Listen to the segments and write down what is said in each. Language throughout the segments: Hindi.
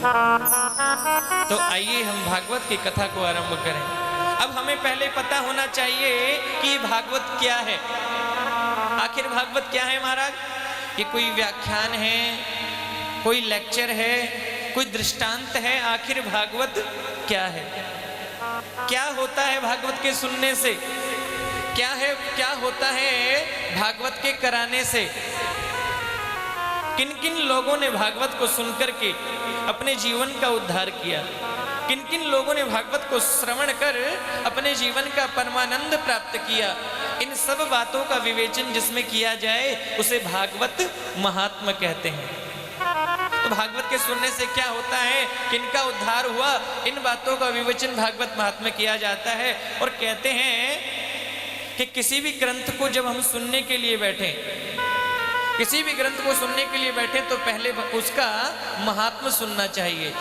तो आइए हम भागवत की कथा को आरंभ करें। अब हमें पहले पता होना चाहिए कि भागवत क्या है। आखिर भागवत क्या है महाराज? ये कोई व्याख्यान है, कोई लेक्चर है, कोई दृष्टांत है? आखिर भागवत क्या है? क्या होता है भागवत के सुनने से? क्या होता है भागवत के कराने से? किन किन लोगों ने भागवत को सुनकर के अपने जीवन का उद्धार किया? किन किन लोगों ने भागवत को श्रवण कर अपने जीवन का परमानंद प्राप्त किया? इन सब बातों का विवेचन जिसमें किया जाए उसे भागवत महात्मा कहते हैं। तो भागवत के सुनने से क्या होता है, किनका उद्धार हुआ, इन बातों का विवेचन भागवत महात्मा किया जाता है। और कहते हैं कि किसी भी ग्रंथ को जब हम सुनने के लिए बैठे, किसी भी ग्रंथ को सुनने के लिए बैठे तो पहले उसका महात्मा सुनना चाहिए,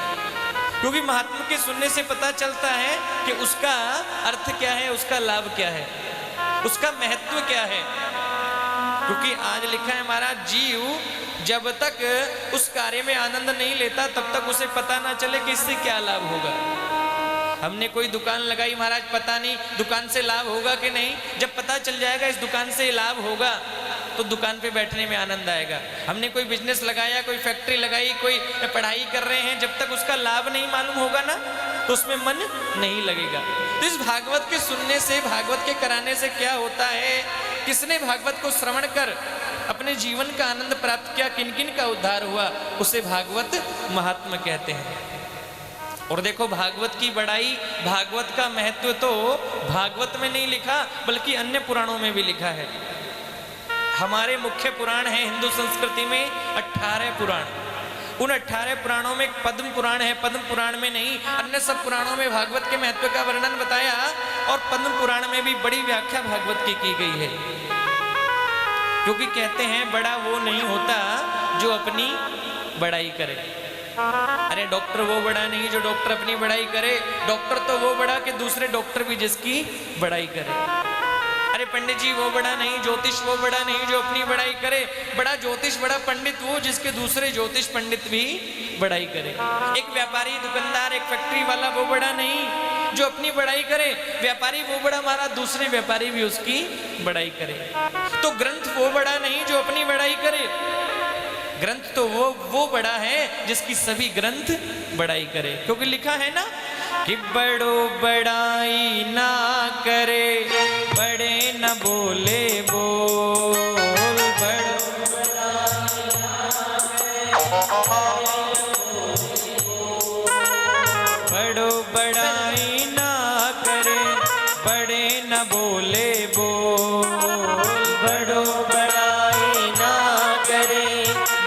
क्योंकि महात्मा के सुनने से पता चलता है कि उसका अर्थ क्या है, उसका लाभ क्या है, उसका महत्व क्या है। क्योंकि आज लिखा है महाराज, जीव जब तक उस कार्य में आनंद नहीं लेता तब तक उसे पता ना चले कि इससे क्या लाभ होगा। हमने कोई दुकान लगाई महाराज, पता नहीं दुकान से लाभ होगा कि नहीं। जब पता चल जाएगा इस दुकान से लाभ होगा तो दुकान पे बैठने में आनंद आएगा। हमने कोई बिजनेस लगाया, कोई फैक्ट्री लगाई, कोई पढ़ाई कर रहे हैं, जब तक उसका लाभ नहीं मालूम होगा ना तो उसमें मन नहीं लगेगा। तो इस भागवत के सुनने से, भागवत के कराने से क्या होता है? किसने भागवत को श्रवण कर अपने जीवन का आनंद प्राप्त किया, किन किन का उद्धार हुआ, उसे भागवत महात्मा कहते हैं। और देखो भागवत की बड़ाई, भागवत का महत्व तो भागवत में नहीं लिखा बल्कि अन्य पुराणों में भी लिखा है। हमारे मुख्य पुराण है हिंदू संस्कृति में 18 पुराण। उन 18 पुराणों में पद्म पुराण है, पद्म पुराण में नहीं, अन्य सब पुराणों में भागवत के महत्व का वर्णन बताया। और पद्म पुराण में भी बड़ी व्याख्या भागवत की गई है। क्योंकि कहते हैं बड़ा वो नहीं होता जो अपनी बड़ाई करे। अरे डॉक्टर वो बड़ा नहीं जो डॉक्टर अपनी बड़ाई करे, डॉक्टर तो वो बड़ा कि दूसरे डॉक्टर भी जिसकी बड़ाई करे। अरे पंडित जी वो बड़ा नहीं, ज्योतिष वो बड़ा नहीं जो अपनी बड़ाई करे। बड़ा ज्योतिष, बड़ा पंडित वो जिसके दूसरे ज्योतिष पंडित भी बड़ाई करे। एक व्यापारी, दुकानदार, एक फैक्ट्री वाला वो बड़ा नहीं जो अपनी बड़ाई करे। व्यापारी वो बड़ा महाराज, दूसरे व्यापारी भी उसकी बड़ाई करे। तो ग्रंथ वो बड़ा नहीं जो अपनी बड़ाई करे। ग्रंथ तो वो बड़ा है जिसकी सभी ग्रंथ बड़ाई करे। क्योंकि लिखा है ना कि बड़ो बड़ाई ना करे, बड़े न बोले बोल। बड़ो बड़ाई ना करे, बड़ो बड़ाई ना करे, बड़े न बोले बोल। बड़ो बड़ाई ना करे,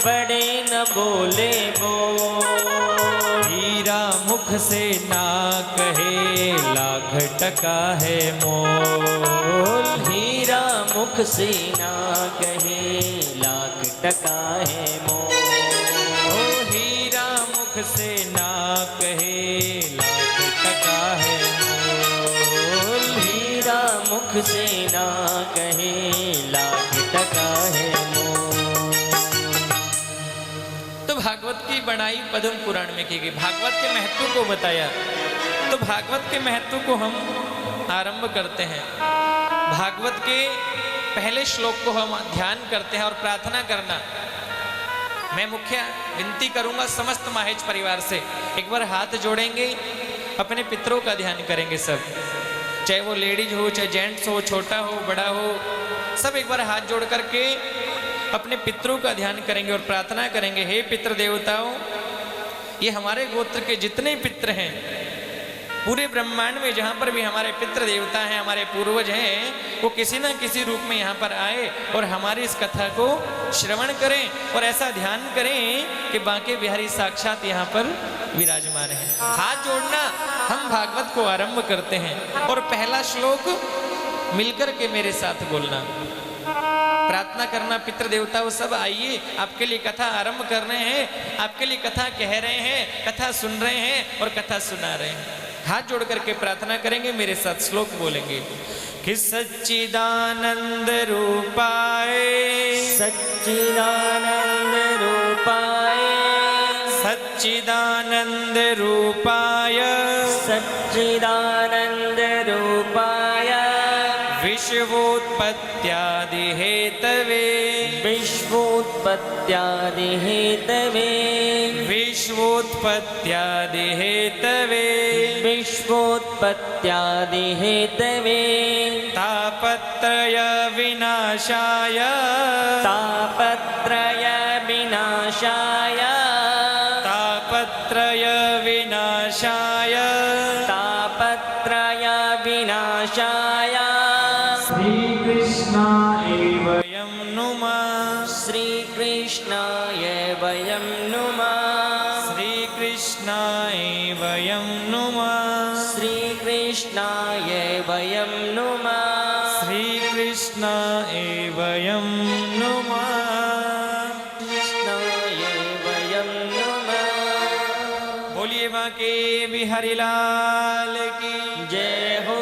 बड़े न बोले बोल। हीरा मुख से ना कहे, लाख टका है मोल। हीरा मुख से ना कहे, लाख टका है मोल। ओ हीरा मुख से ना कहे, लाख टका है मोल। हीरा मुख से ना कहे, लाख टका है मोल। तो भागवत की बड़ाई पद्म पुराण में की गई, भागवत के महत्व को बताया। तो भागवत के महत्व को हम आरंभ करते हैं। भागवत के पहले श्लोक को हम ध्यान करते हैं और प्रार्थना करना। मैं मुख्य विनती करूंगा समस्त माहेश परिवार से, एक बार हाथ जोड़ेंगे, अपने पितरों का ध्यान करेंगे सब, चाहे वो लेडीज हो, चाहे जेंट्स हो, छोटा हो, बड़ा हो, सब एक बार हाथ जोड़ करके अपने पितरों का ध्यान करेंगे और प्रार्थना करेंगे। हे पितृ देवताओं, ये हमारे गोत्र के जितने पितृ हैं, पूरे ब्रह्मांड में जहाँ पर भी हमारे पितृ देवता हैं, हमारे पूर्वज हैं, वो किसी न किसी रूप में यहाँ पर आए और हमारी इस कथा को श्रवण करें और ऐसा ध्यान करें कि बांके बिहारी साक्षात यहाँ पर विराजमान है। हाथ जोड़ना, हम भागवत को आरंभ करते हैं और पहला श्लोक मिलकर के मेरे साथ बोलना, प्रार्थना करना। पितृ देवताओं सब आइए, आपके लिए कथा आरंभ कर रहे हैं, आपके लिए कथा कह रहे हैं, कथा सुन रहे हैं और कथा सुना रहे हैं। हाथ जोड़ करके प्रार्थना करेंगे, मेरे साथ श्लोक बोलेंगे कि सच्चिदानंद रूपाय, सच्चिदानंद रूपाय, सत्य सच्चिदानंद रूपाय सच्चिदानंद रूपाय विश्वोत्पत्त्यादि हेतवे विश्वोत्पत्त्यादि हेतवे विश्वोत्पत्त्यादि हेतवे विश्वोत्पत्त्यादि हेतवे तापत्रय विनाशाय तापत्रय विनाशाय तापत्रय विनाशाय तापत्रय विनाशाय श्रीकृष्णाय वयं नुमः श्रीकृष्णाय वयं नुमः श्रीकृष्णाय वयं नुमः श्रीकृष्णाय वयं नुमः श्रीकृष्णाय वयं नुमः कृष्णाय वयं नुमः। बोलिए बांके बिहारी लाल की जय हो।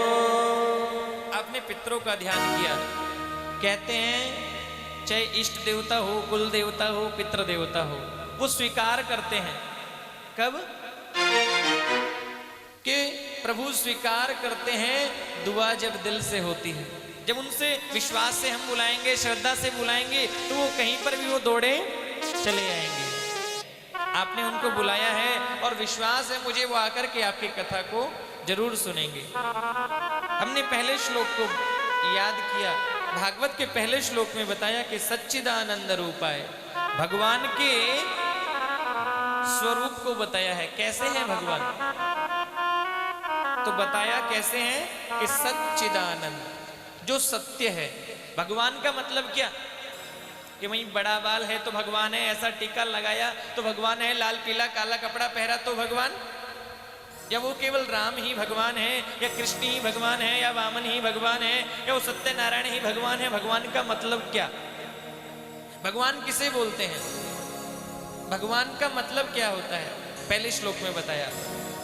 आपने पितरों का ध्यान किया। कहते हैं चाहे इष्ट देवता हो, कुल देवता हो, पितृ देवता हो, वो स्वीकार करते हैं। कब? कि प्रभु स्वीकार करते हैं दुआ जब दिल से होती है। जब उनसे विश्वास से हम बुलाएंगे, श्रद्धा से बुलाएंगे, तो वो कहीं पर भी वो दौड़े चले आएंगे। आपने उनको बुलाया है और विश्वास है मुझे वो आकर के आपकी कथा को जरूर सुनेंगे। हमने पहले श्लोक को याद किया। भागवत के पहले श्लोक में बताया कि सच्चिदानंद रूपाय, भगवान के स्वरूप को बताया है। कैसे हैं भगवान? तो बताया कैसे हैं कि सच्चिदानंद, जो सत्य है। भगवान का मतलब क्या? कि वहीं बड़ा बाल है तो भगवान है, ऐसा टीका लगाया तो भगवान है, लाल पीला काला कपड़ा पहरा तो भगवान, या वो केवल राम ही भगवान है, या कृष्ण ही भगवान है, या वामन ही भगवान है, या वो सत्यनारायण ही भगवान है? भगवान का मतलब क्या? भगवान किसे बोलते हैं? भगवान का मतलब क्या होता है? पहले श्लोक में बताया,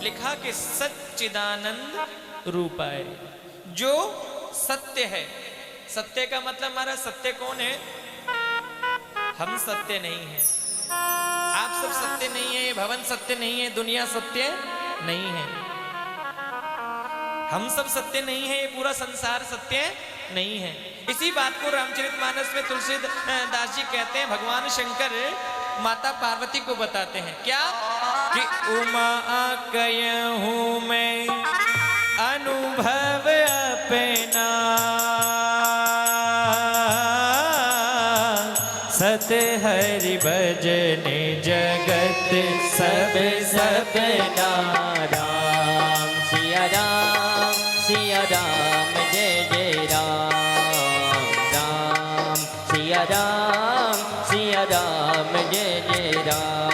लिखा कि सच्चिदानंद रूपाय, जो सत्य है। सत्य का मतलब हमारा सत्य कौन है? हम सत्य नहीं है, आप सब सत्य नहीं है, ये भवन सत्य नहीं है, दुनिया सत्य नहीं है, हम सब सत्य नहीं है, ये पूरा संसार सत्य नहीं है। इसी बात को रामचरितमानस में तुलसीदास जी कहते हैं, भगवान शंकर माता पार्वती को बताते हैं क्या? कि उमा कहूं मैं अनुभव अपना, सत हरि भजने जगत सब सपना। राम सिया राम जय जय राम। राम सिया राम जय जय राम।